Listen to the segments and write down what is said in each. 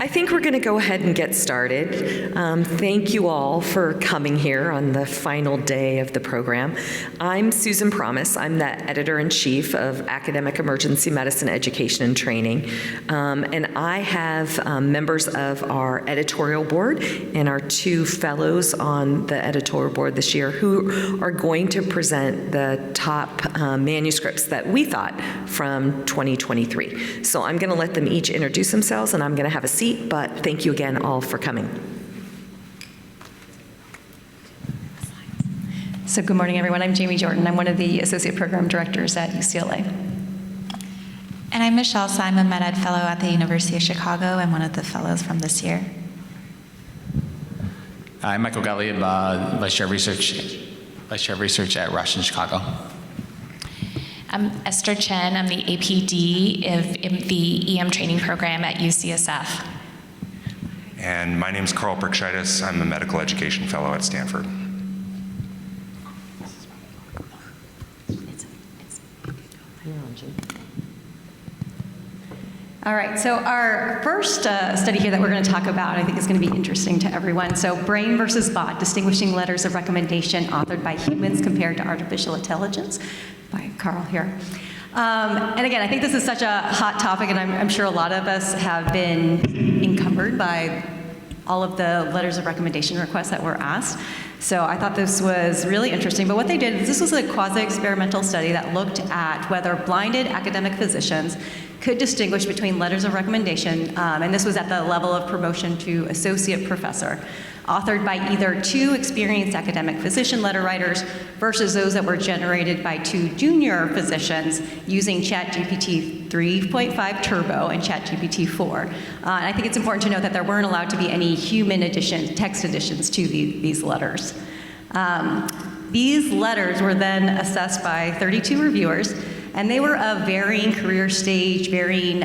I think we're going to go ahead and get started. Thank you all for coming here on the final day of the program. I'm Susan Promes. I'm the editor-in-chief of Academic Emergency Medicine Education and Training. And I have members of our editorial board and our 2 fellows on the editorial board this year who are going to present the top manuscripts that we thought from 2023. So I'm going to let them each introduce themselves, and I'm going to have a seat. But thank you again all for coming. So good morning, everyone. I'm Jaime Jordan. I'm one of the associate program directors at UCLA. And I'm Michelle. So I'm a MAEd fellow at the University of Chicago and one of the fellows from this year. I'm Michael Gottlieb, Vice Chair of Research at Rush in Chicago. I'm Esther Chen. I'm the APD in the EM training program at UCSF. And my name is Preiksaitis. I'm a medical education fellow at Stanford. All right, so our first study here that we're going to talk about, I think is going to be interesting to everyone. So brain versus bot, distinguishing letters of recommendation authored by humans compared to artificial intelligence, by Carl here. And again, I think this is such a hot topic, and I'm sure a lot of us have been encumbered by all of the letters of recommendation requests that were asked. So I thought this was really interesting. But what they did is this was a quasi-experimental study that looked at whether blinded academic physicians could distinguish between letters of recommendation, and this was at the level of promotion to associate professor, authored by either 2 experienced academic physician letter writers versus those that were generated by 2 junior physicians using ChatGPT 3.5 Turbo and ChatGPT 4. And I think it's important to note that there weren't allowed to be any human text additions to these letters. These letters were then assessed by 32 reviewers, and they were of varying career stage, varying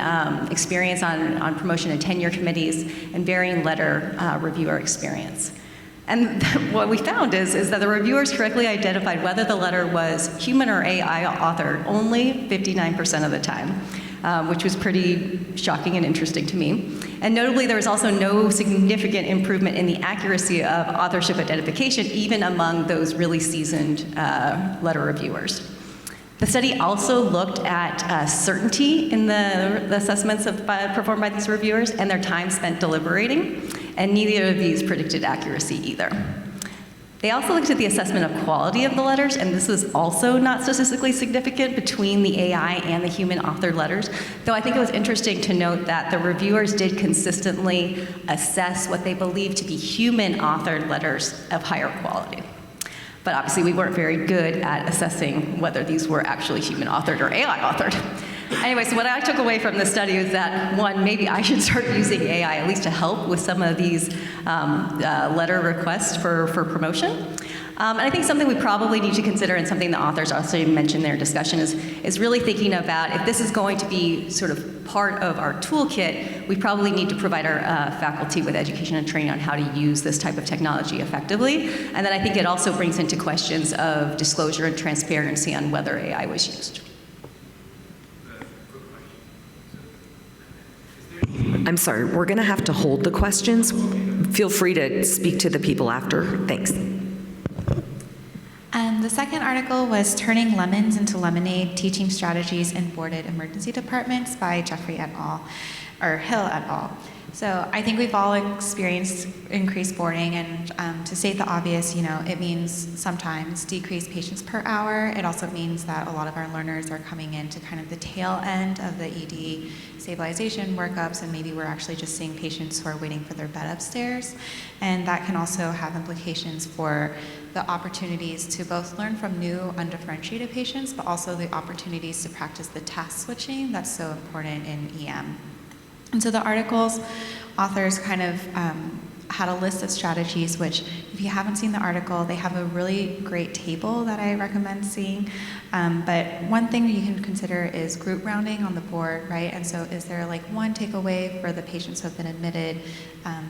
experience on promotion and tenure committees, and varying letter reviewer experience. And what we found is that the reviewers correctly identified whether the letter was human or AI authored only 59% of the time, which was pretty shocking and interesting to me. And notably, there was also no significant improvement in the accuracy of authorship identification, even among those really seasoned letter reviewers. The study also looked at certainty in the assessments performed by these reviewers and their time spent deliberating, and neither of these predicted accuracy either. They also looked at the assessment of quality of the letters, and this was also not statistically significant between the AI and the human authored letters, though I think it was interesting to note that the reviewers did consistently assess what they believed to be human authored letters of higher quality. But obviously we weren't very good at assessing whether these were actually human authored or AI authored. Anyway, so what I took away from this study is that, one, maybe I should start using AI at least to help with some of these letter requests for promotion. And I think something we probably need to consider, and something the authors also mentioned in their discussion, is really thinking about if this is going to be sort of part of our toolkit, we probably need to provide our faculty with education and training on how to use this type of technology effectively. And then I think it also brings into questions of disclosure and transparency on whether AI was used. I'm sorry, we're going to have to hold the questions. Feel free to speak to the people after. Thanks. The second article was Turning Lemons into Lemonade, Teaching Strategies in Boarded Emergency Departments by Jeffrey et al., or Hill et al. So I think we've all experienced increased boarding, and to state the obvious, it means sometimes decreased patients per hour. It also means that a lot of our learners are coming into kind of the tail end of the ED stabilization workups, and maybe we're actually just seeing patients who are waiting for their bed upstairs. And that can also have implications for the opportunities to both learn from new undifferentiated patients, but also the opportunities to practice the task switching that's so important in EM. And so the article's authors kind of had a list of strategies, which if you haven't seen the article, they have a really great table that I recommend seeing. But one thing you can consider is group rounding on the board, right? And so is there like one takeaway for the patients who have been admitted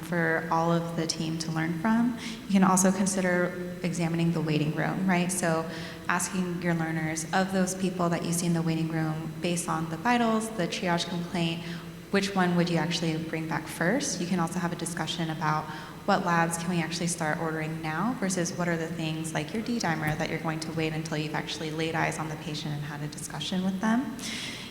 for all of the team to learn from? You can also consider examining the waiting room, right? So asking your learners, of those people that you see in the waiting room, based on the vitals, the triage complaint, which one would you actually bring back first? You can also have a discussion about what labs can we actually start ordering now versus what are the things like your D-dimer that you're going to wait until you've actually laid eyes on the patient and had a discussion with them.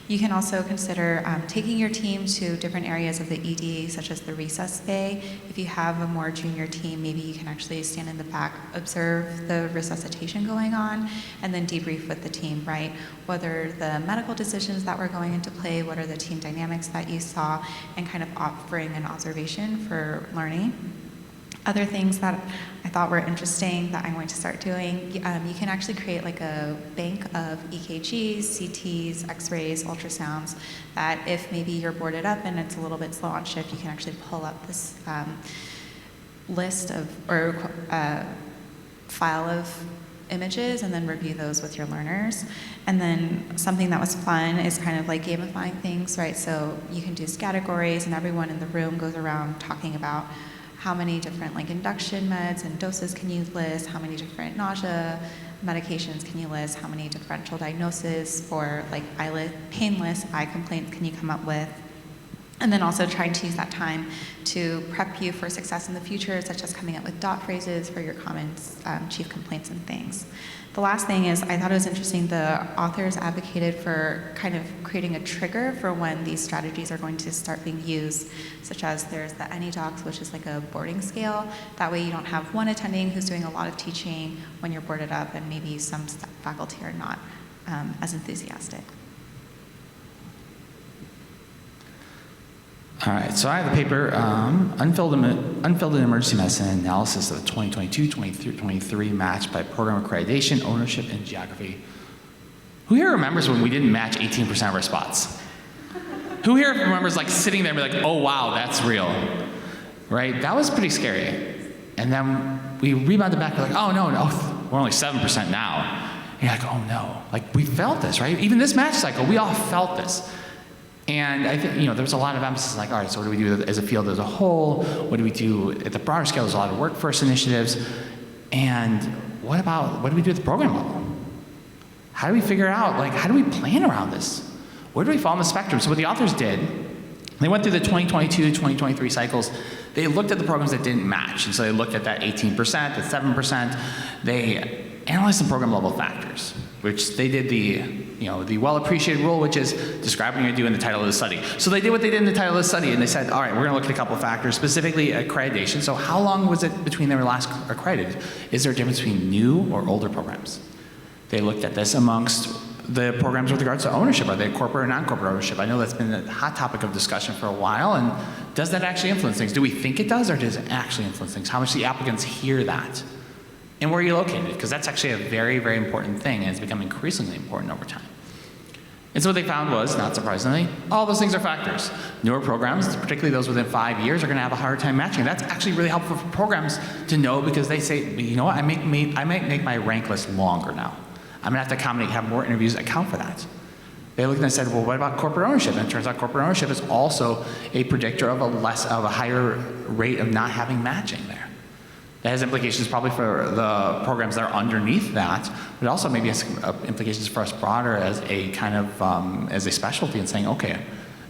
You can also consider taking your team to different areas of the ED, such as the resus bay. If you have a more junior team, maybe you can actually stand in the back, observe the resuscitation going on, and then debrief with the team, right? Whether the medical decisions that were going into play, what are the team dynamics that you saw, and kind of offering an observation for learning. Other things that I thought were interesting that I'm going to start doing, you can actually create like a bank of EKGs, CTs, X-rays, ultrasounds, that if maybe you're boarded up and it's a little bit slow on shift, you can actually pull up this list of, or file of images and then review those with your learners. And then something that was fun is kind of like gamifying things, right? So you can do categories and everyone in the room goes around talking about how many different like induction meds and doses can you list, how many different nausea medications can you list, how many differential diagnoses for like painless eye complaints can you come up with, and then also trying to use that time to prep you for success in the future, such as coming up with dot phrases for your common chief complaints and things. The last thing is, I thought it was interesting, the authors advocated for kind of creating a trigger for when these strategies are going to start being used, such as there's the AnyDocs, which is like a boarding scale. That way you don't have one attending who's doing a lot of teaching when you're boarded up, and maybe some faculty are not as enthusiastic. All right, so I have the paper, Unfilled in Emergency Medicine Analysis of 2022-23 matched by Program Accreditation, Ownership, and Geography. Who here remembers when we didn't match 18% of our spots? Who here remembers like sitting there and be like, oh wow, that's real, right? That was pretty scary. And then we rebounded back, we're like, oh no, we're only 7% now. And you're like, oh no, like we felt this, right? Even this match cycle, we all felt this. And I think, there was a lot of emphasis like, all right, so what do we do as a field as a whole? What do we do at the broader scale? There's a lot of workforce initiatives. And what do we do at the program level? How do we figure out, like, how do we plan around this? Where do we fall on the spectrum? So what the authors did, they went through the 2022, 2023 cycles. They looked at the programs that didn't match. And so they looked at that 18%, that 7%. They analyzed some program level factors, which they did the well-appreciated rule, which is describe what you're going to do in the title of the study. So they did what they did in the title of the study, and they said, all right, we're going to look at a couple of factors, specifically accreditation. So how long was it between they were last accredited? Is there a difference between new or older programs? They looked at this amongst the programs with regards to ownership. Are they corporate or non-corporate ownership? I know that's been a hot topic of discussion for a while, and does that actually influence things? Do we think it does, or does it actually influence things? How much do the applicants hear that? And where are you located? Because that's actually a very, very important thing, and it's become increasingly important over time. And so what they found was, not surprisingly, all those things are factors. Newer programs, particularly those within 5 years, are going to have a harder time matching. That's actually really helpful for programs to know, because they say, you know what, I might make my rank list longer now. I'm going to have to have more interviews that account for that. They looked and said, well, what about corporate ownership? And it turns out corporate ownership is also a predictor of a higher rate of not having matching there. That has implications probably for the programs that are underneath that, but also maybe has implications for us broader as a kind of as a specialty, and saying, okay,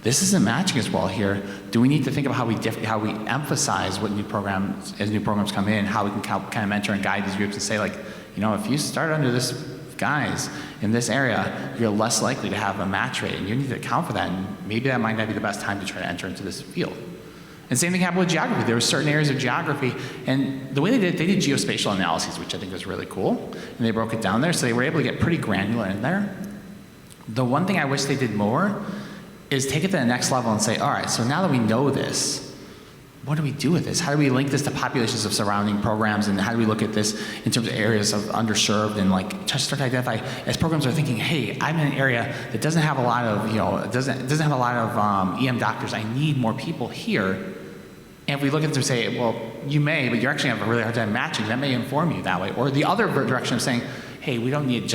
this isn't matching as well here. Do we need to think about how we emphasize what new programs come in, how we can kind of mentor and guide these groups and say, like, if you start under this guys in this area, you're less likely to have a match rate, and you need to account for that, and maybe that might not be the best time to try to enter into this field. And same thing happened with geography. There were certain areas of geography, and the way they did geospatial analyses, which I think was really cool, and they broke it down there, so they were able to get pretty granular in there. The one thing I wish they did more is take it to the next level and say, all right, so now that we know this, what do we do with this? How do we link this to populations of surrounding programs, and how do we look at this in terms of areas of underserved, and like just start to identify, as programs are thinking, hey, I'm in an area that doesn't have a lot of, doesn't have a lot of EM doctors. I need more people here. And if we look at it and say, well, you may, but you're actually having a really hard time matching, that may inform you that way. Or the other direction of saying, hey, we don't need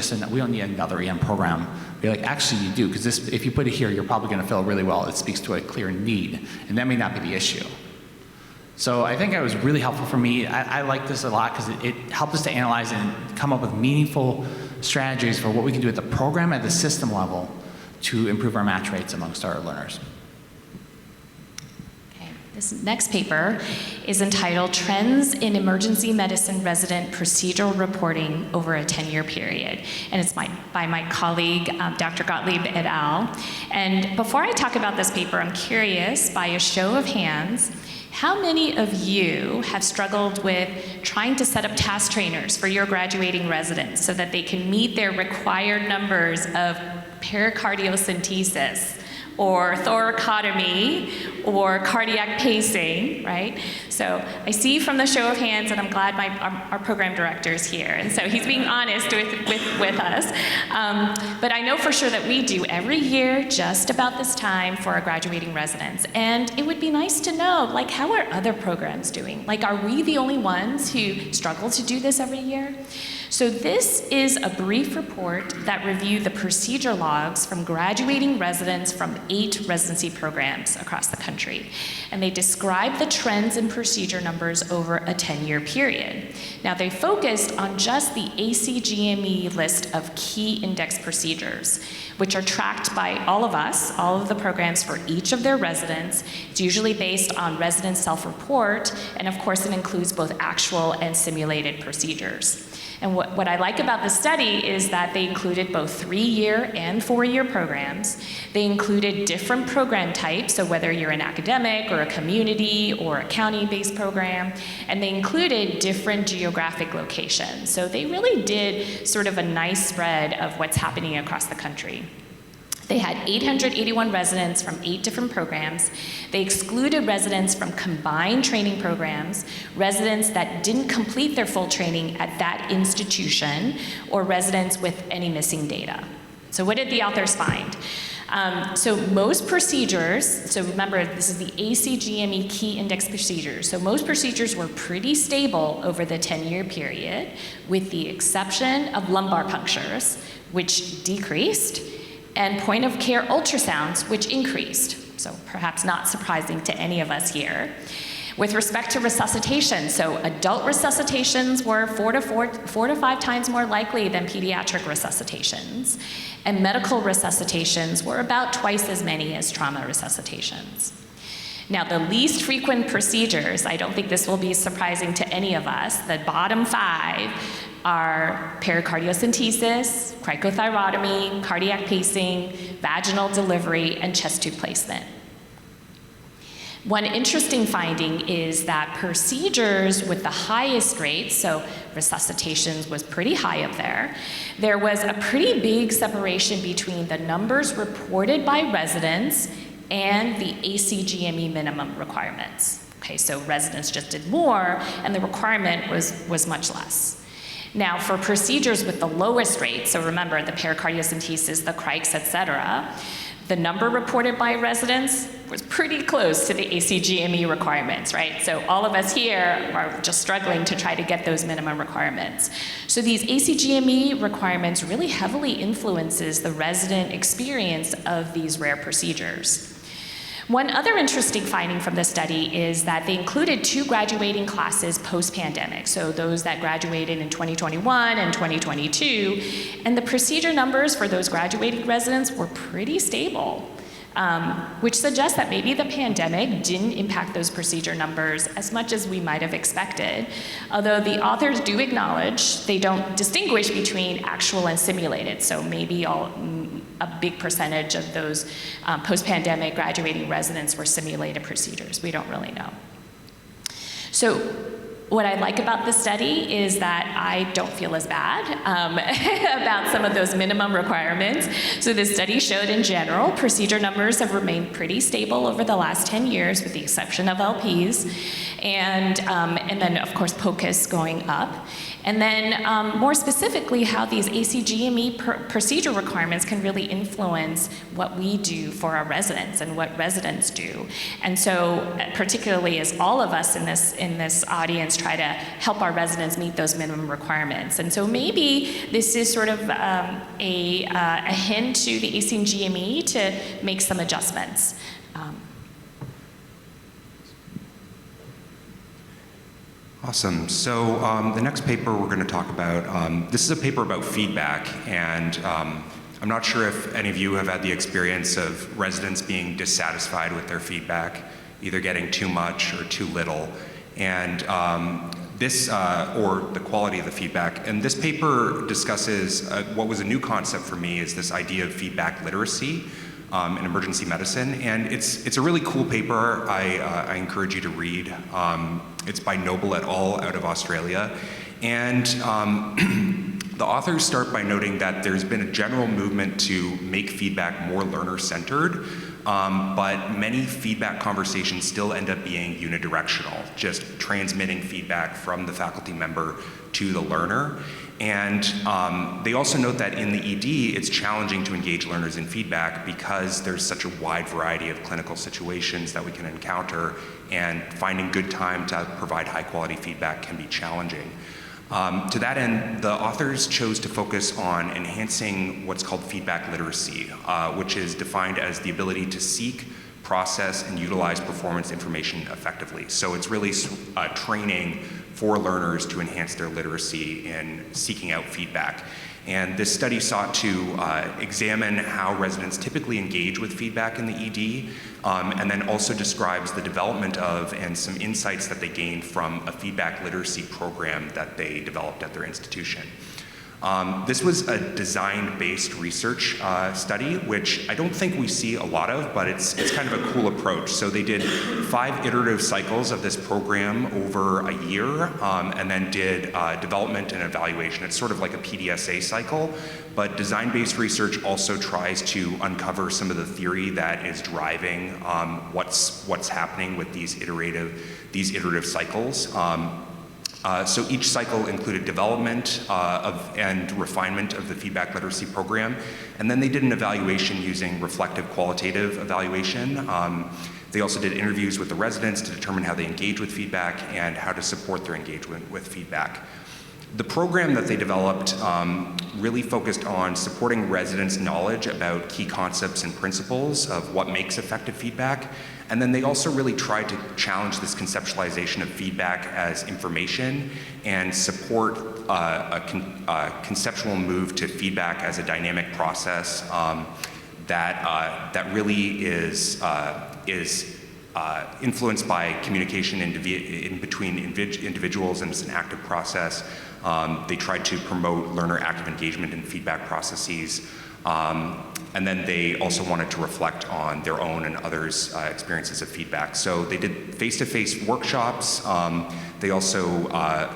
another EM program. Be like, actually you do, because if you put it here, you're probably going to fill really well. It speaks to a clear need, and that may not be the issue. So I think it was really helpful for me. I like this a lot because it helped us to analyze and come up with meaningful strategies for what we can do at the program, at the system level, to improve our match rates amongst our learners. This next paper is entitled Trends in Emergency Medicine Resident Procedural Reporting Over a 10-Year Period. And it's by my colleague, Dr. Gottlieb et al. And before I talk about this paper, I'm curious, by a show of hands, how many of you have struggled with trying to set up task trainers for your graduating residents so that they can meet their required numbers of pericardiocentesis, or thoracotomy, or cardiac pacing, right? So I see from the show of hands, and I'm glad our program director is here, and so he's being honest with us. But I know for sure that we do every year just about this time for our graduating residents. And it would be nice to know, like, how are other programs doing? Like, are we the only ones who struggle to do this every year? So this is a brief report that reviewed the procedure logs from graduating residents from 8 residency programs across the country. And they describe the trends in procedure numbers over a 10-year period. Now, they focused on just the ACGME list of key index procedures, which are tracked by all of us, all of the programs for each of their residents. It's usually based on resident self-report, and of course it includes both actual and simulated procedures. And what I like about the study is that they included both 3-year and 4-year programs. They included different program types, so whether you're an academic or a community or a county-based program, and they included different geographic locations. So they really did sort of a nice spread of what's happening across the country. They had 881 residents from 8 different programs. They excluded residents from combined training programs, residents that didn't complete their full training at that institution, or residents with any missing data. So what did the authors find? So most procedures, so remember this is the ACGME key index procedures, so most procedures were pretty stable over the 10-year period, with the exception of lumbar punctures, which decreased, and point-of-care ultrasounds, which increased. So perhaps not surprising to any of us here. With respect to resuscitation, so adult resuscitations were 4 to 5 times more likely than pediatric resuscitations, and medical resuscitations were about twice as many as trauma resuscitations. Now, the least frequent procedures, I don't think this will be surprising to any of us, the bottom 5 are pericardiocentesis, cricothyrotomy, cardiac pacing, vaginal delivery, and chest tube placement. One interesting finding is that procedures with the highest rates, so resuscitations was pretty high up there, there was a pretty big separation between the numbers reported by residents and the ACGME minimum requirements. Okay, so residents just did more, and the requirement was much less. Now, for procedures with the lowest rate, so remember the pericardiocentesis, the crikes, et cetera, the number reported by residents was pretty close to the ACGME requirements, right? So all of us here are just struggling to try to get those minimum requirements. So these ACGME requirements really heavily influences the resident experience of these rare procedures. One other interesting finding from the study is that they included 2 graduating classes post-pandemic, so those that graduated in 2021 and 2022, and the procedure numbers for those graduating residents were pretty stable, which suggests that maybe the pandemic didn't impact those procedure numbers as much as we might have expected, although the authors do acknowledge they don't distinguish between actual and simulated, so maybe a big percentage of those post-pandemic graduating residents were simulated procedures. We don't really know. So what I like about this study is that I don't feel as bad about some of those minimum requirements. So this study showed in general, procedure numbers have remained pretty stable over the last 10 years with the exception of LPs. And then of course POCUS going up. And then more specifically, how these ACGME procedure requirements can really influence what we do for our residents and what residents do. And so particularly as all of us in this audience try to help our residents meet those minimum requirements. And so maybe this is sort of a hint to the ACGME to make some adjustments. Awesome. So the next paper we're going to talk about, this is a paper about feedback, and I'm not sure if any of you have had the experience of residents being dissatisfied with their feedback either getting too much or too little. And or the quality of the feedback. And this paper discusses what was a new concept for me is this idea of feedback literacy in emergency medicine. And it's a really cool paper. I encourage you to read. It's by Noble et al. Out of Australia. And the authors start by noting that there's been a general movement to make feedback more learner-centered, but many feedback conversations still end up being unidirectional, just transmitting feedback from the faculty member to the learner. And they also note that in the ED, it's challenging to engage learners in feedback because there's such a wide variety of clinical situations that we can encounter, and finding good time to provide high-quality feedback can be challenging. To that end, the authors chose to focus on enhancing what's called feedback literacy, which is defined as the ability to seek, process, and utilize performance information effectively. So it's really training for learners to enhance their literacy in seeking out feedback. And this study sought to examine how residents typically engage with feedback in the ED, and then also describes the development of and some insights that they gained from a feedback literacy program that they developed at their institution. This was a design-based research study, which I don't think we see a lot of, but it's kind of a cool approach. So they did 5 iterative cycles of this program over a year, and then did development and evaluation. It's sort of like a PDSA cycle, but design-based research also tries to uncover some of the theory that is driving what's happening with these iterative cycles. So each cycle included development and refinement of the feedback literacy program, and then they did an evaluation using reflective qualitative evaluation. They also did interviews with the residents to determine how they engage with feedback and how to support their engagement with feedback. The program that they developed really focused on supporting residents' knowledge about key concepts and principles of what makes effective feedback. And then they also really tried to challenge this conceptualization of feedback as information and support a conceptual move to feedback as a dynamic process that really is influenced by communication in between individuals, and it's an active process. They tried to promote learner active engagement in feedback processes. And then they also wanted to reflect on their own and others' experiences of feedback. So they did face-to-face workshops. They also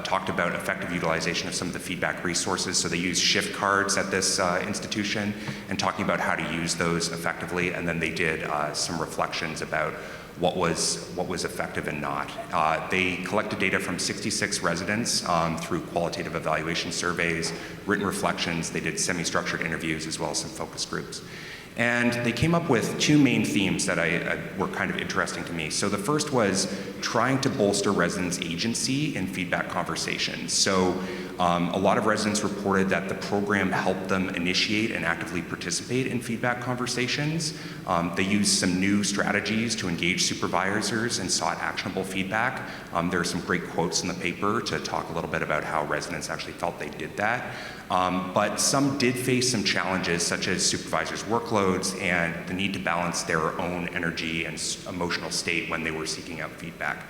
talked about effective utilization of some of the feedback resources. So they used shift cards at this institution and talking about how to use those effectively. And then they did some reflections about what was effective and not. They collected data from 66 residents through qualitative evaluation surveys, written reflections. They did semi-structured interviews as well as some focus groups. And they came up with 2 main themes that were kind of interesting to me. So the first was trying to bolster residents' agency in feedback conversations. So a lot of residents reported that the program helped them initiate and actively participate in feedback conversations. They used some new strategies to engage supervisors and sought actionable feedback. There are some great quotes in the paper to talk a little bit about how residents actually felt they did that. But some did face some challenges, such as supervisors' workloads and the need to balance their own energy and emotional state when they were seeking out feedback.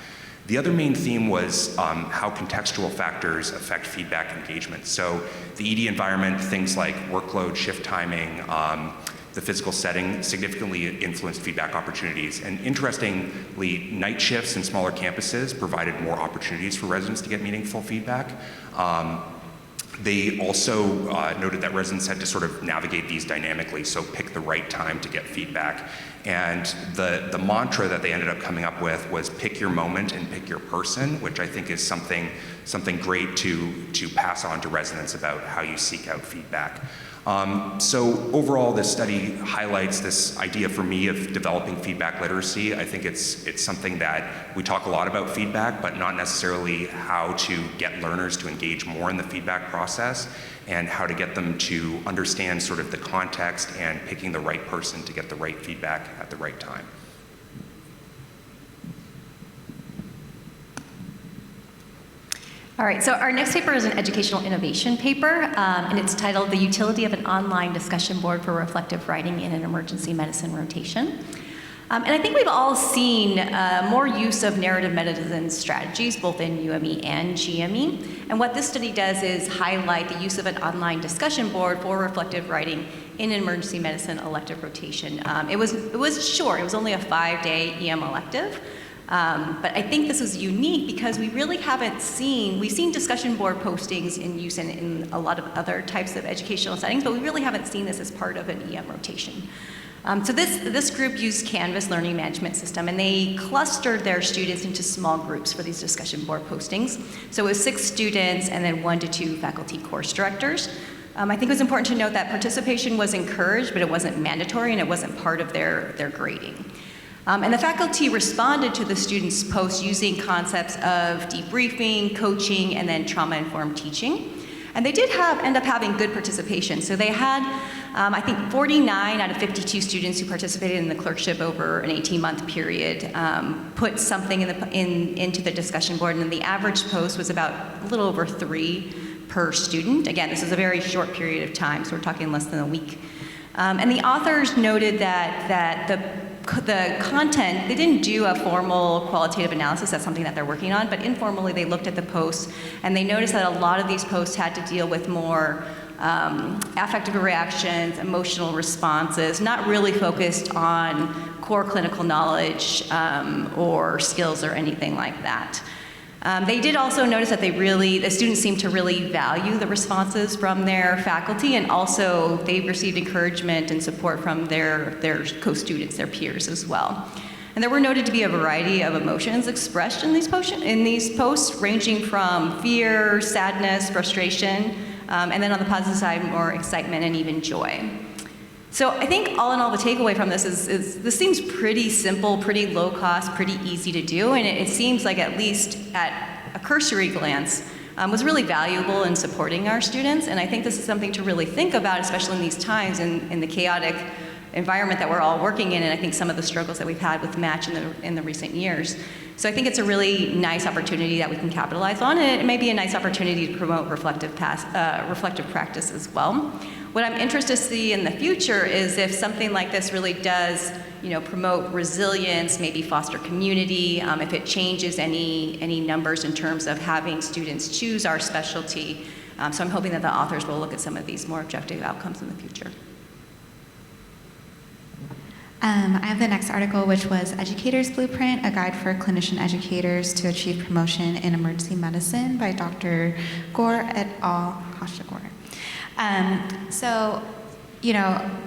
The other main theme was how contextual factors affect feedback engagement. So the ED environment, things like workload, shift timing, the physical setting significantly influenced feedback opportunities. And interestingly, night shifts in smaller campuses provided more opportunities for residents to get meaningful feedback. They also noted that residents had to sort of navigate these dynamically, so pick the right time to get feedback. And the mantra that they ended up coming up with was pick your moment and pick your person, which I think is something great to pass on to residents about how you seek out feedback. So overall, this study highlights this idea for me of developing feedback literacy. I think it's something that we talk a lot about feedback, but not necessarily how to get learners to engage more in the feedback process and how to get them to understand sort of the context and picking the right person to get the right feedback at the right time. All right, so our next paper is an educational innovation paper, and it's titled The Utility of an Online Discussion Board for Reflective Writing in an Emergency Medicine Rotation. And I think we've all seen more use of narrative medicine strategies, both in UME and GME. And what this study does is highlight the use of an online discussion board for reflective writing in an emergency medicine elective rotation. It was short. It was only a 5-day EM elective. But I think this is unique because we really haven't seen, we've seen discussion board postings in use in a lot of other types of educational settings, but we really haven't seen this as part of an EM rotation. So this group used Canvas Learning Management System, and they clustered their students into small groups for these discussion board postings. So it was 6 students and then 1 to 2 faculty course directors. I think it was important to note that participation was encouraged, but it wasn't mandatory and it wasn't part of their grading. And the faculty responded to the students' posts using concepts of debriefing, coaching, and then trauma-informed teaching. And they did end up having good participation. So they had, I think, 49 out of 52 students who participated in the clerkship over an 18-month period put something into the discussion board, and the average post was about a little over 3 per student. Again, this is a very short period of time, so we're talking less than a week. And the authors noted that the content, they didn't do a formal qualitative analysis, that's something that they're working on, but informally they looked at the posts and they noticed that a lot of these posts had to deal with more affective reactions, emotional responses, not really focused on core clinical knowledge or skills or anything like that. They did also notice that the students seemed to really value the responses from their faculty, and also they received encouragement and support from their co-students, their peers as well. And there were noted to be a variety of emotions expressed in these posts, ranging from fear, sadness, frustration, and then on the positive side, more excitement and even joy. So I think all in all, the takeaway from this is this seems pretty simple, pretty low cost, pretty easy to do, and it seems like, at least at a cursory glance, was really valuable in supporting our students. And I think this is something to really think about, especially in these times, in the chaotic environment that we're all working in, and I think some of the struggles that we've had with Match in the recent years. So I think it's a really nice opportunity that we can capitalize on, and it may be a nice opportunity to promote reflective practice as well. What I'm interested to see in the future is if something like this really does, promote resilience, maybe foster community, if it changes any numbers in terms of having students choose our specialty. So I'm hoping that the authors will look at some of these more objective outcomes in the future. I have the next article, which was Educator's Blueprint, a guide for clinician educators to achieve promotion in emergency medicine by Dr. Gore et al.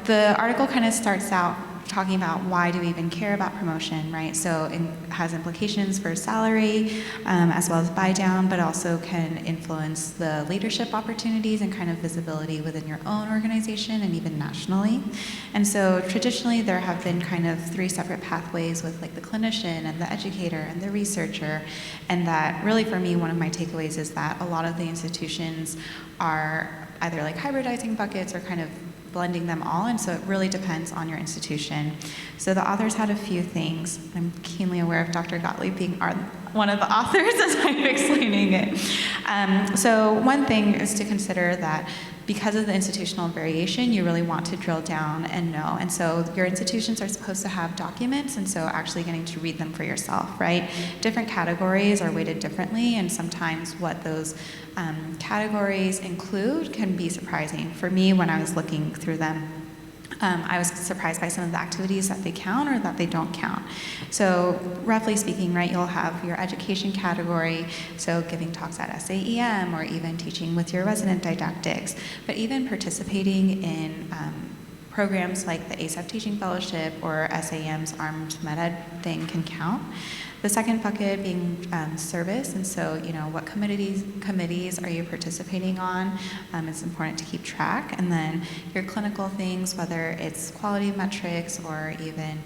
The article kind of starts out talking about why do we even care about promotion, right? So it has implications for salary as well as buy down, but also can influence the leadership opportunities and kind of visibility within your own organization and even nationally. And so traditionally there have been kind of 3 separate pathways with like the clinician and the educator and the researcher. And that really for me, one of my takeaways is that a lot of the institutions are either like hybridizing buckets or kind of blending them all, and so it really depends on your institution. So the authors had a few things. I'm keenly aware of Dr. Gottlieb being one of the authors as I'm explaining it. So one thing is to consider that because of the institutional variation, you really want to drill down and know. And so your institutions are supposed to have documents, and so actually getting to read them for yourself, right? Different categories are weighted differently, and sometimes what those categories include can be surprising. For me, when I was looking through them, I was surprised by some of the activities that they count or that they don't count. So roughly speaking, right, you'll have your education category, so giving talks at SAEM or even teaching with your resident didactics, but even participating in programs like the ASAP Teaching Fellowship or SAEM's Armed MAEd thing can count. The second bucket being service, and so what committees are you participating on? It's important to keep track, and then your clinical things, whether it's quality metrics or even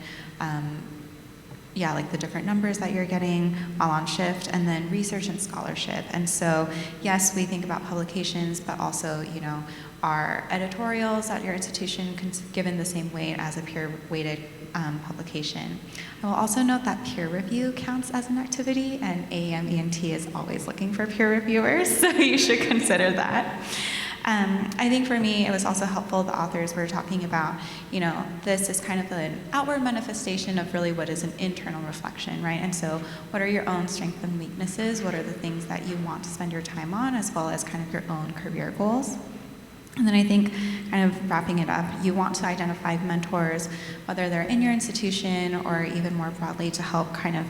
like the different numbers that you're getting while on shift, and then research and scholarship. And so yes, we think about publications, but also are editorials at your institution given the same weight as a peer-weighted publication. I will also note that peer review counts as an activity, and AEM ENT is always looking for peer reviewers, so you should consider that. I think for me, it was also helpful, the authors were talking about, this is kind of an outward manifestation of really what is an internal reflection, right? And so what are your own strengths and weaknesses? What are the things that you want to spend your time on, as well as kind of your own career goals? And then I think, kind of wrapping it up, you want to identify mentors, whether they're in your institution or even more broadly, to help kind of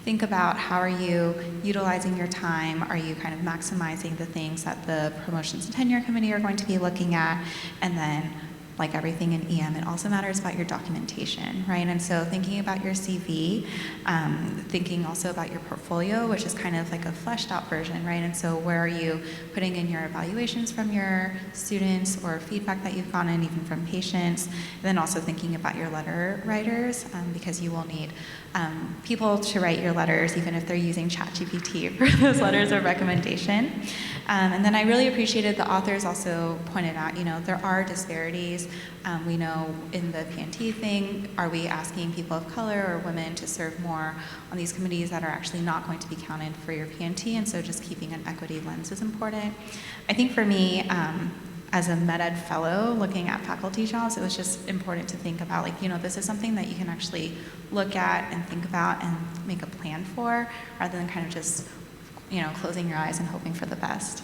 think about how are you utilizing your time, are you kind of maximizing the things that the promotions and tenure committee are going to be looking at, and then like everything in EM, it also matters about your documentation, right? And so thinking about your CV, thinking also about your portfolio, which is kind of like a fleshed out version, right? And so where are you putting in your evaluations from your students or feedback that you've gotten, even from patients? And then also thinking about your letter writers, because you will need people to write your letters, even if they're using ChatGPT for those letters of recommendation. And then I really appreciated the authors also pointed out, there are disparities. We know in the PNT thing, are we asking people of color or women to serve more on these committees that are actually not going to be counted for your PNT? And so just keeping an equity lens is important. I think for me, as a MAEd fellow looking at faculty jobs, it was just important to think about, this is something that you can actually look at and think about and make a plan for, rather than kind of just, closing your eyes and hoping for the best.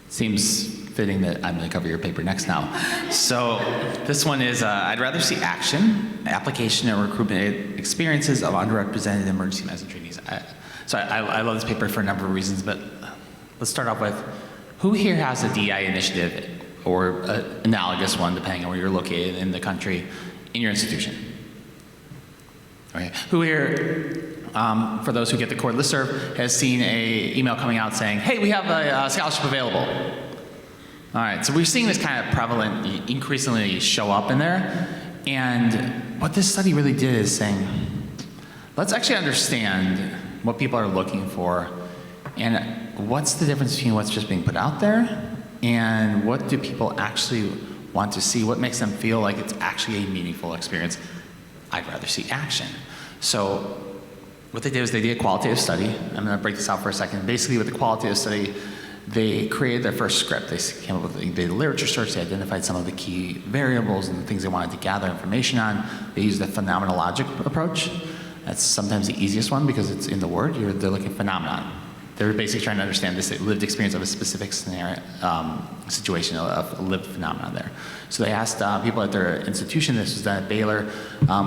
Seems fitting that I'm going to cover your paper next now. So this one is, I'd rather see action, application and recruitment experiences of underrepresented emergency medicine trainees. I love this paper for a number of reasons, but let's start off with, who here has a DEI initiative or an analogous one, depending on where you're located in the country, in your institution? Okay. Who here, for those who get the core listserv, has seen an email coming out saying, hey, we have a scholarship available? All right, so we're seeing this kind of prevalent, increasingly show up in there. And what this study really did is saying, let's actually understand what people are looking for and what's the difference between what's just being put out there and what do people actually want to see, what makes them feel like it's actually a meaningful experience. I'd rather see action. So what they did was they did a qualitative study. I'm going to break this out for a second. Basically, with the qualitative study, they created their first script. They came up with they did a literature search. They identified some of the key variables and the things they wanted to gather information on. They used a phenomenologic approach. That's sometimes the easiest one because it's in the word. They're looking at phenomenon. They're basically trying to understand this lived experience of a specific scenario, situation, of a lived phenomenon there. So they asked people at their institution. This was done at Baylor,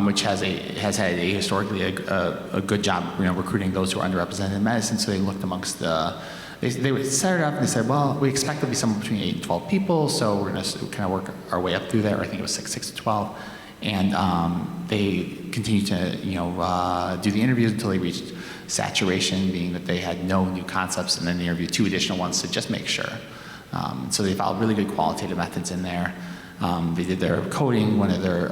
which has had historically a good job, recruiting those who are underrepresented in medicine. So they looked amongst the. They started up and they said, well, we expect there'll be somewhere between 8 and 12 people, so we're going to kind of work our way up through there. I think it was 6 to 12, and they continued to do the interviews until they reached saturation, being that they had no new concepts, and then they interviewed 2 additional ones to just make sure. So they followed really good qualitative methods in there. They did their coding. One of their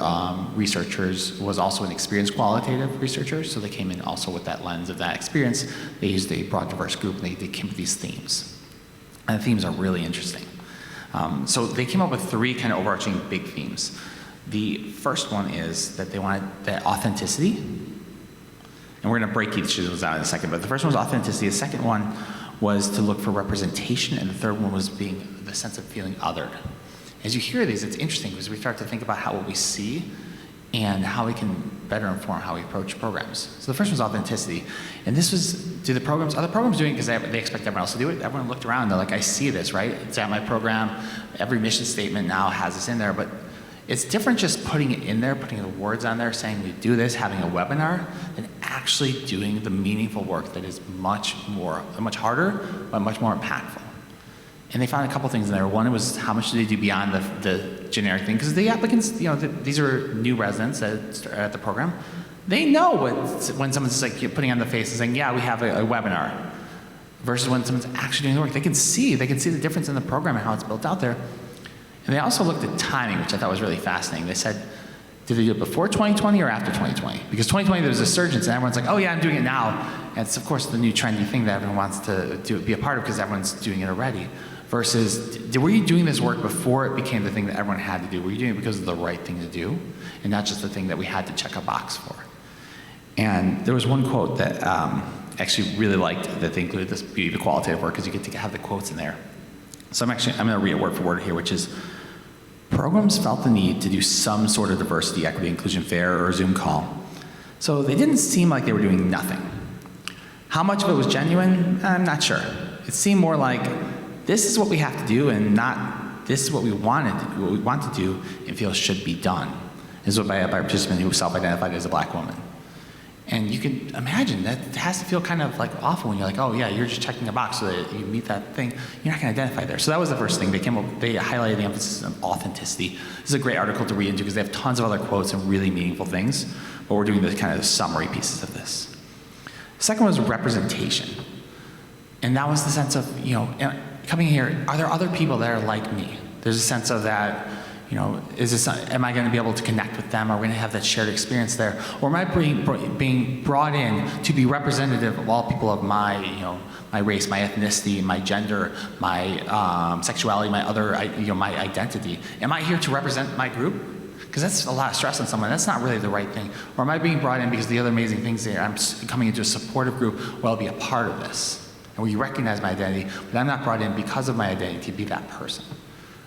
researchers was also an experienced qualitative researcher, so they came in also with that lens of that experience. They used a broad, diverse group, and they came up with these themes. And the themes are really interesting. So they came up with 3 kind of overarching big themes. The first one is that they wanted that authenticity, and we're going to break each of those out in a second, but the first one was authenticity. The second one was to look for representation, and the third one was being the sense of feeling othered. As you hear these, it's interesting because we start to think about what we see and how we can better inform how we approach programs. So the first one was authenticity. And this was, are the programs doing it because they expect everyone else to do it? Everyone looked around, they're like, I see this, right? It's at my program. Every mission statement now has this in there, but it's different just putting it in there, putting the words on there, saying we do this, having a webinar, than actually doing the meaningful work that is much harder, but much more impactful. And they found a couple things in there. One was how much do they do beyond the generic thing? Because the applicants, these are new residents that are at the program. They know when someone's just like putting on the face and saying, yeah, we have a webinar, versus when someone's actually doing the work. They can see the difference in the program and how it's built out there. And they also looked at timing, which I thought was really fascinating. They said, did they do it before 2020 or after 2020? Because 2020 there was a surge, and everyone's like, oh yeah, I'm doing it now. And it's of course the new trendy thing that everyone wants to be a part of because everyone's doing it already. Versus, were you doing this work before it became the thing that everyone had to do? Were you doing it because of the right thing to do, and not just the thing that we had to check a box for? And there was one quote that actually really liked that they included this beauty of the qualitative work because you get to have the quotes in there. So I'm going to read it word for word here, which is, programs felt the need to do some sort of diversity, equity, inclusion fair or Zoom call. So they didn't seem like they were doing nothing. How much of it was genuine? I'm not sure. It seemed more like, this is what we have to do and not, this is what we want to do and feel should be done. This was by a participant who self-identified as a black woman. And you can imagine that has to feel kind of like awful when you're like, oh yeah, you're just checking a box so that you meet that thing. You're not going to identify there. So that was the first thing. They highlighted the emphasis on authenticity. This is a great article to read into because they have tons of other quotes and really meaningful things. But we're doing the kind of the summary pieces of this. Second was representation. And that was the sense of, coming here, are there other people that are like me? There's a sense of that, am I going to be able to connect with them? Are we going to have that shared experience there? Or am I being brought in to be representative of all people of my, my race, my ethnicity, my gender, my sexuality, my other, my identity? Am I here to represent my group? Because that's a lot of stress on someone. That's not really the right thing. Or am I being brought in because the other amazing things there, I'm coming into a supportive group where I'll be a part of this, and where you recognize my identity, but I'm not brought in because of my identity to be that person.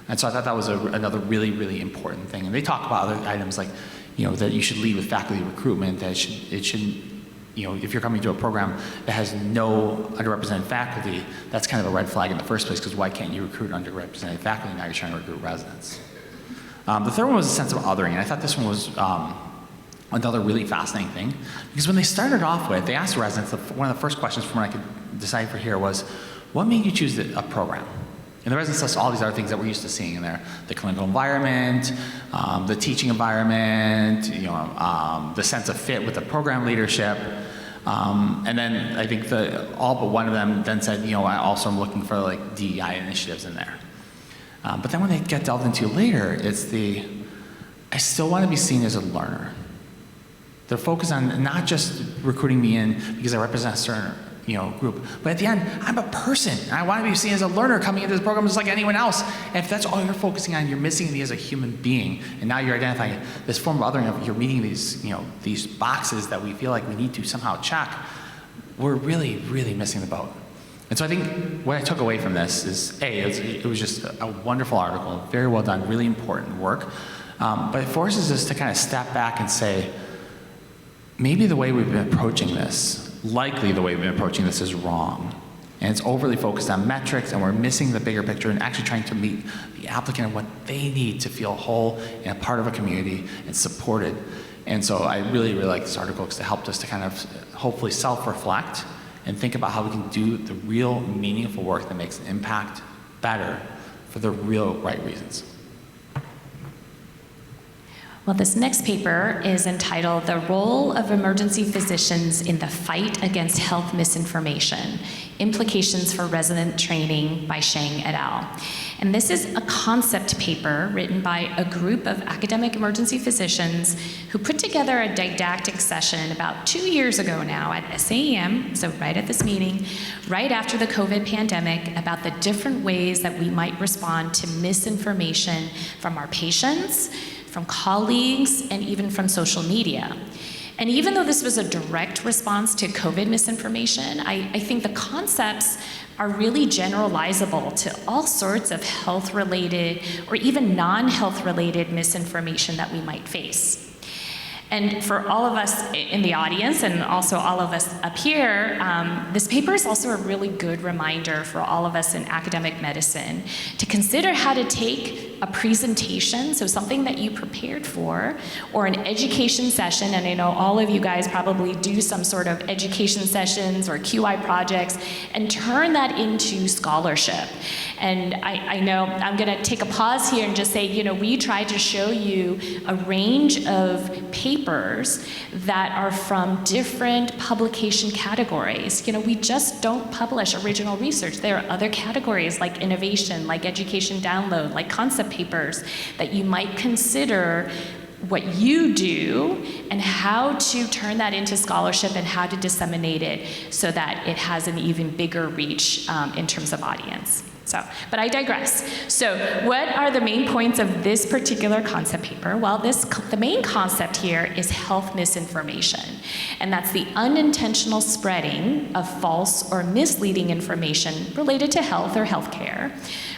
And so I thought that was another really, really important thing. And they talk about other items like, that you should lead with faculty recruitment, that it shouldn't, if you're coming to a program that has no underrepresented faculty, that's kind of a red flag in the first place, because why can't you recruit underrepresented faculty? Now you're trying to recruit residents. The third one was a sense of othering, and I thought this one was another really fascinating thing, because when they started off with, they asked residents, one of the first questions from what I could decide for here was, what made you choose a program? And the residents list all these other things that we're used to seeing in there: the clinical environment, the teaching environment, the sense of fit with the program leadership. And then I think all but one of them then said, I also am looking for like DEI initiatives in there. But then when they get delved into later, it's I still want to be seen as a learner. They're focused on not just recruiting me in because I represent a certain group, but at the end, I'm a person. I want to be seen as a learner coming into this program just like anyone else. And if that's all you're focusing on, you're missing me as a human being. And now you're identifying this form of othering. You're meeting these boxes that we feel like we need to somehow check. We're really, really missing the boat. And so I think what I took away from this is, it was just a wonderful article, very well done, really important work. But it forces us to kind of step back and say, maybe the way we've been approaching this, likely the way we've been approaching this is wrong. And it's overly focused on metrics, and we're missing the bigger picture and actually trying to meet the applicant and what they need to feel whole and a part of a community and supported. And so I really, really like this article because it helped us to kind of hopefully self-reflect and think about how we can do the real meaningful work that makes an impact better for the real right reasons. Well, this next paper is entitled The Role of Emergency Physicians in the Fight Against Health Misinformation, Implications for Resident Training by Chen et al. And this is a concept paper written by a group of academic emergency physicians who put together a didactic session about 2 years ago now at SAEM, so right at this meeting, right after the COVID pandemic, about the different ways that we might respond to misinformation from our patients, from colleagues, and even from social media. And even though this was a direct response to COVID misinformation, I think the concepts are really generalizable to all sorts of health-related or even non-health-related misinformation that we might face. And for all of us in the audience and also all of us up here, this paper is also a really good reminder for all of us in academic medicine to consider how to take a presentation, so something that you prepared for, or an education session, and I know all of you guys probably do some sort of education sessions or QI projects, and turn that into scholarship. And I know I'm gonna take a pause here and just say, we tried to show you a range of papers that are from different publication categories. We just don't publish original research. There are other categories like innovation, like education download, like concept papers that you might consider what you do and how to turn that into scholarship and how to disseminate it so that it has an even bigger reach in terms of audience. But I digress. So what are the main points of this particular concept paper? Well, the main concept here is health misinformation, and that's the unintentional spreading of false or misleading information related to health or healthcare,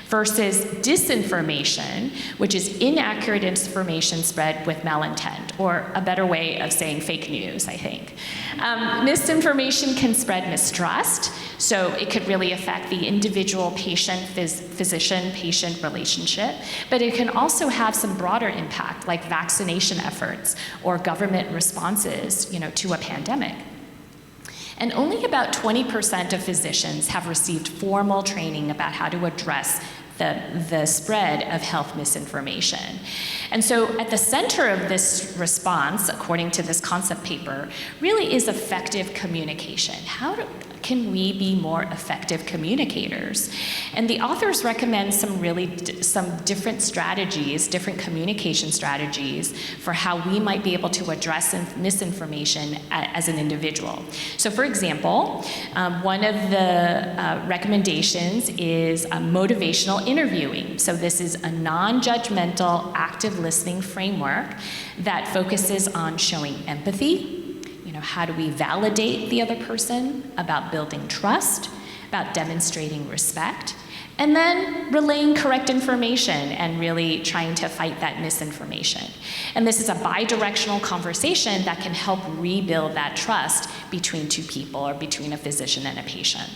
versus disinformation, which is inaccurate information spread with malintent, or a better way of saying fake news, I think. Misinformation can spread mistrust, so it could really affect the individual physician-patient relationship, but it can also have some broader impact, like vaccination efforts or government responses, to a pandemic. And only about 20% of physicians have received formal training about how to address the spread of health misinformation. And so at the center of this response, according to this concept paper, really is effective communication. How can we be more effective communicators? And the authors recommend some different strategies, different communication strategies for how we might be able to address misinformation as an individual. So for example, one of the recommendations is motivational interviewing. So this is a non-judgmental, active listening framework that focuses on showing empathy. How do we validate the other person, about building trust, about demonstrating respect, and then relaying correct information and really trying to fight that misinformation. And this is a bi-directional conversation that can help rebuild that trust between two people or between a physician and a patient.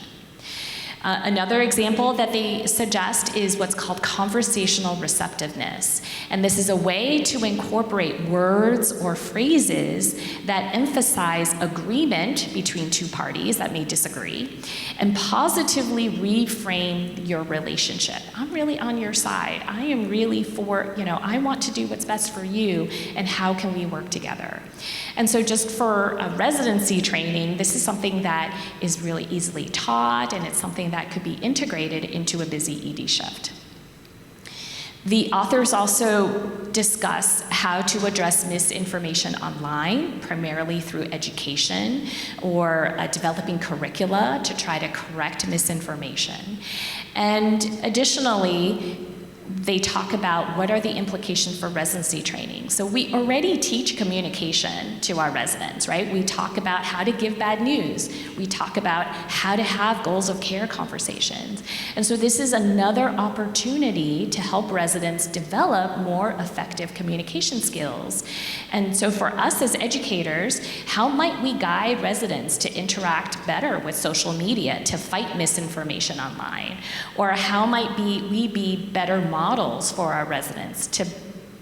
Another example that they suggest is what's called conversational receptiveness. And this is a way to incorporate words or phrases that emphasize agreement between two parties that may disagree and positively reframe your relationship. I'm really on your side. I am really for, I want to do what's best for you, and how can we work together? And so just for a residency training, this is something that is really easily taught, and it's something that could be integrated into a busy ED shift. The authors also discuss how to address misinformation online, primarily through education or developing curricula to try to correct misinformation. And additionally, they talk about what are the implications for residency training. So we already teach communication to our residents, right? We talk about how to give bad news. We talk about how to have goals of care conversations. And so this is another opportunity to help residents develop more effective communication skills. And so for us as educators, how might we guide residents to interact better with social media to fight misinformation online? Or how might we be better models for our residents to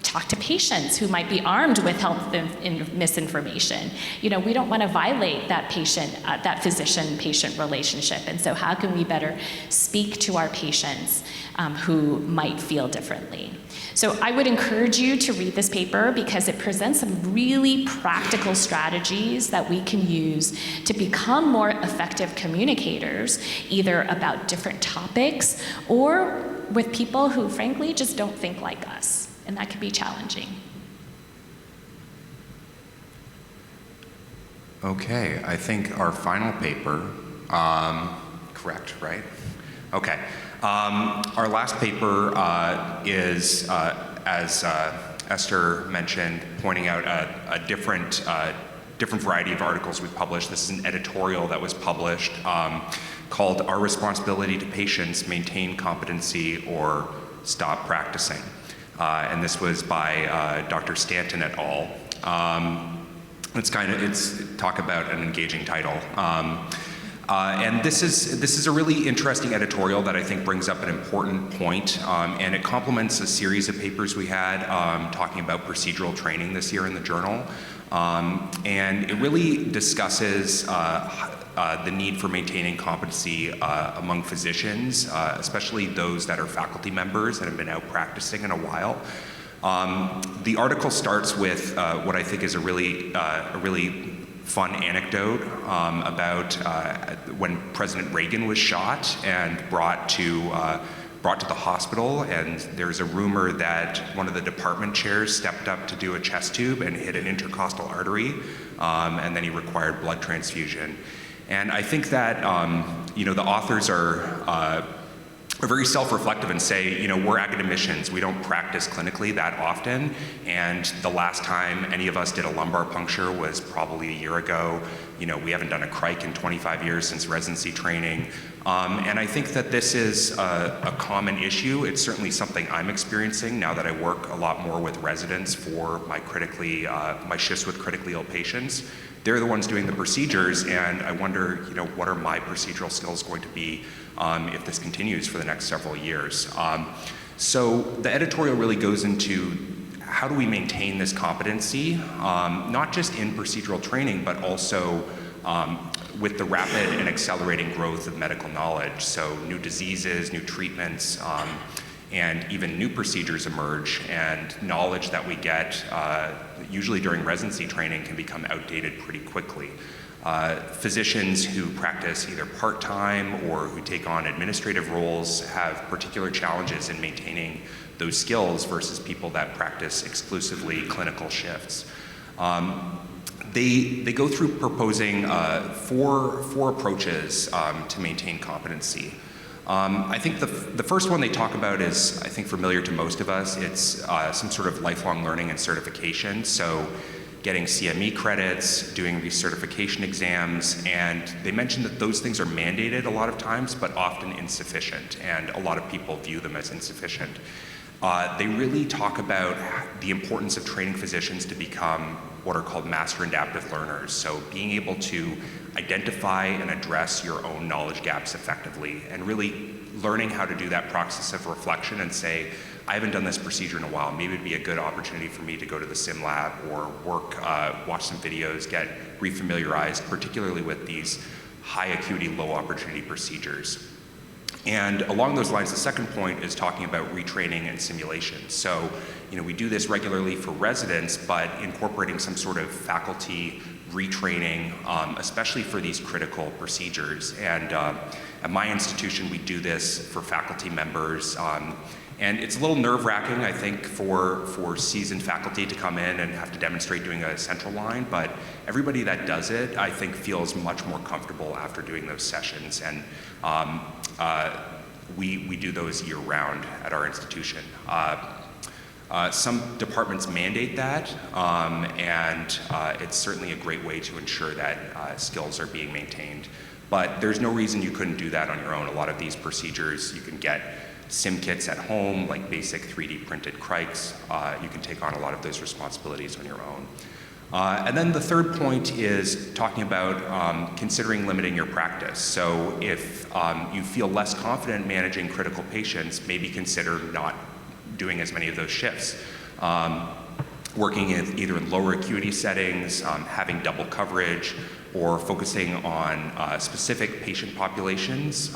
talk to patients who might be armed with health misinformation? We don't want to violate that that physician-patient relationship. And so how can we better speak to our patients who might feel differently? So I would encourage you to read this paper because it presents some really practical strategies that we can use to become more effective communicators, either about different topics or with people who frankly just don't think like us, and that can be challenging. Okay, I think our final paper, correct, right? Okay. Our last paper is, as Esther mentioned, pointing out a different variety of articles we've published. This is an editorial that was published called Our Responsibility to Patients, Maintain Competency or Stop Practicing. And this was by Dr. Stanton et al. It's talk about an engaging title. And this is a really interesting editorial that I think brings up an important point, and it complements a series of papers we had talking about procedural training this year in the journal. And it really discusses the need for maintaining competency among physicians, especially those that are faculty members that have been out practicing in a while. The article starts with what I think is a really fun anecdote about when President Reagan was shot and brought to the hospital, and there's a rumor that one of the department chairs stepped up to do a chest tube and hit an intercostal artery, and then he required blood transfusion. And I think that the authors are are very self-reflective and say, we're academicians, we don't practice clinically that often, and the last time any of us did a lumbar puncture was probably a year ago. We haven't done a crike in 25 years since residency training. And I think that this is a common issue. It's certainly something I'm experiencing now that I work a lot more with residents for my shifts with critically ill patients. They're the ones doing the procedures, and I wonder, what are my procedural skills going to be if this continues for the next several years? So the editorial really goes into how do we maintain this competency, not just in procedural training, but also with the rapid and accelerating growth of medical knowledge. So new diseases, new treatments, and even new procedures emerge, and knowledge that we get usually during residency training can become outdated pretty quickly. Physicians who practice either part-time or who take on administrative roles have particular challenges in maintaining those skills versus people that practice exclusively clinical shifts. They go through proposing four approaches to maintain competency. I think the first one they talk about is, I think, familiar to most of us. It's some sort of lifelong learning and certification. So getting CME credits, doing recertification exams, and they mention that those things are mandated a lot of times, but often insufficient, and a lot of people view them as insufficient. They really talk about the importance of training physicians to become what are called master adaptive learners. So being able to identify and address your own knowledge gaps effectively, and really learning how to do that process of reflection and say, I haven't done this procedure in a while. Maybe it'd be a good opportunity for me to go to the sim lab or watch some videos, get refamiliarized, particularly with these high acuity, low opportunity procedures. And along those lines, the second point is talking about retraining and simulation. So, we do this regularly for residents, but incorporating some sort of faculty retraining, especially for these critical procedures. And at my institution, we do this for faculty members. And it's a little nerve-wracking, I think, for seasoned faculty to come in and have to demonstrate doing a central line, but everybody that does it, I think, feels much more comfortable after doing those sessions. And we do those year-round at our institution. Some departments mandate that, and it's certainly a great way to ensure that skills are being maintained. But there's no reason you couldn't do that on your own. A lot of these procedures, you can get sim kits at home, like basic 3D printed crikes. You can take on a lot of those responsibilities on your own. And then the third point is talking about considering limiting your practice. So if you feel less confident managing critical patients, maybe consider not doing as many of those shifts. Working either in lower acuity settings, having double coverage, or focusing on specific patient populations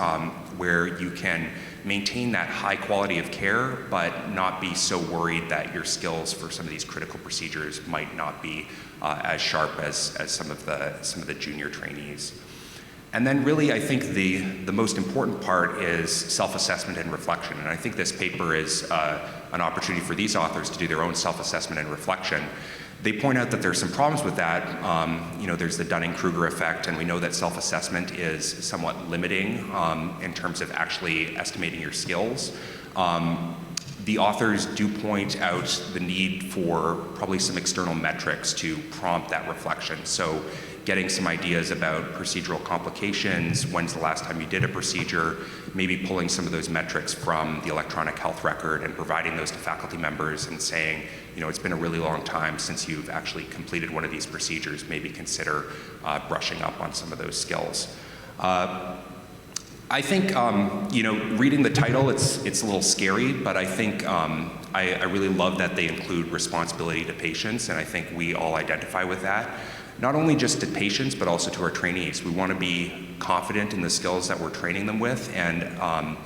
where you can maintain that high quality of care, but not be so worried that your skills for some of these critical procedures might not be as sharp as some of the junior trainees. And then really, I think the most important part is self-assessment and reflection. And I think this paper is an opportunity for these authors to do their own self-assessment and reflection. They point out that there's some problems with that. There's the Dunning-Kruger effect, and we know that self-assessment is somewhat limiting in terms of actually estimating your skills. The authors do point out the need for probably some external metrics to prompt that reflection. So getting some ideas about procedural complications, when's the last time you did a procedure, maybe pulling some of those metrics from the electronic health record and providing those to faculty members and saying, it's been a really long time since you've actually completed one of these procedures, maybe consider brushing up on some of those skills. I think, reading the title, it's a little scary, but I think I really love that they include responsibility to patients, and I think we all identify with that. Not only just to patients, but also to our trainees. We want to be confident in the skills that we're training them with, and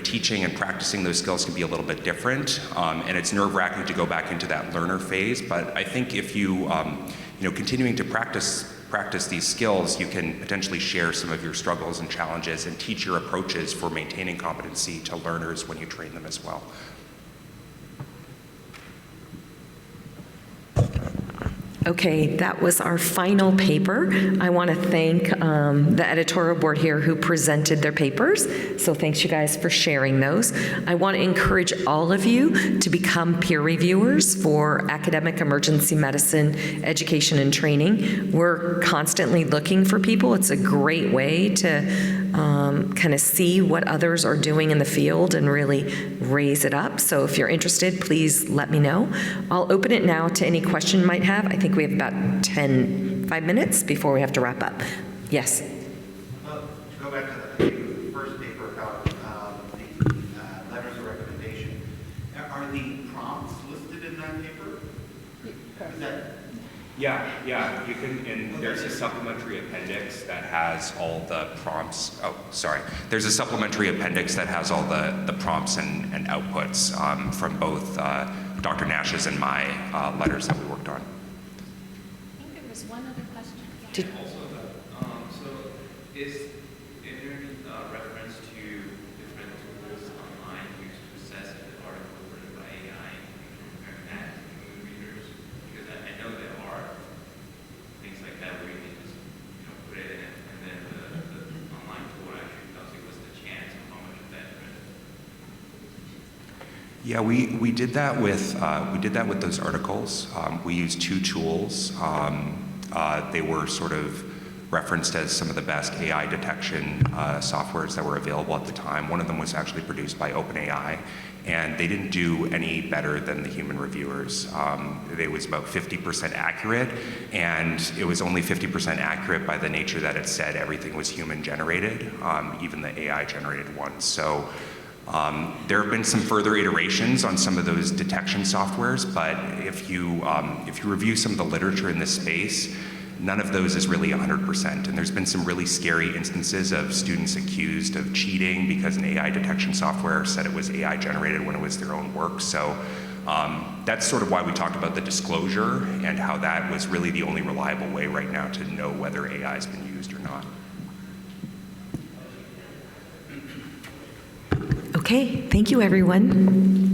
teaching and practicing those skills can be a little bit different, and it's nerve-wracking to go back into that learner phase. But I think if you, continuing to practice these skills, you can potentially share some of your struggles and challenges and teach your approaches for maintaining competency to learners when you train them as well. Okay, that was our final paper. I want to thank the editorial board here who presented their papers. So thanks you guys for sharing those. I want to encourage all of you to become peer reviewers for academic emergency medicine education and training. We're constantly looking for people. It's a great way to kind of see what others are doing in the field and really raise it up. So if you're interested, please let me know. I'll open it now to any question you might have. I think we have about 5 minutes before we have to wrap up. Yes? To go back to the first paper about the letters of recommendation, are the prompts listed in that paper? Is that Yeah, you can, and there's a supplementary appendix that has all the prompts. Oh, sorry. There's a supplementary appendix that has all the prompts and outputs from both Dr. Nash's and my letters that we worked on. I think there was one other question. Did- So is there any reference to different tools online used to assess if the article was written by AI and compare that to human readers? Because I know there are things like that where you can just put it in and then the online tool actually tells you what's the chance of how much of that is written. Yeah, we did that with those articles. We used two tools. They were sort of referenced as some of the best AI detection softwares that were available at the time. One of them was actually produced by OpenAI, and they didn't do any better than the human reviewers. It was about 50% accurate, and it was only 50% accurate by the nature that it said everything was human generated, even the AI generated ones. So there have been some further iterations on some of those detection softwares, but if you review some of the literature in this space, none of those is really 100%. And there's been some really scary instances of students accused of cheating because an AI detection software said it was AI generated when it was their own work. So that's sort of why we talked about the disclosure and how that was really the only reliable way right now to know whether AI has been used or not. Okay, thank you, everyone.